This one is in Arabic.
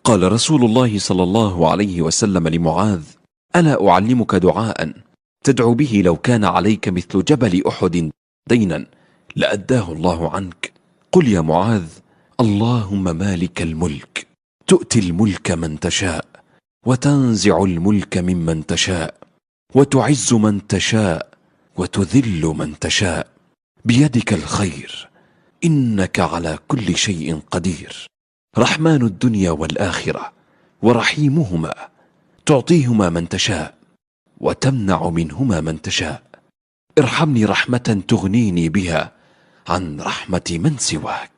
قال رسول الله صلى الله عليه وسلم لمعاذ: ألا أعلمك دعاء تدعو به لو كان عليك مثل جبل أحد دينا لأداه الله عنك؟ قل يا معاذ: اللهم مالك الملك تؤتي الملك من تشاء وتنزع الملك ممن تشاء وتعز من تشاء وتذل من تشاء بيدك الخير إنك على كل شيء قدير. رحمن الدنيا والآخرة ورحيمهما، تعطيهما من تشاء وتمنع منهما من تشاء. ارحمني رحمة تغنيني بها عن رحمة من سواك.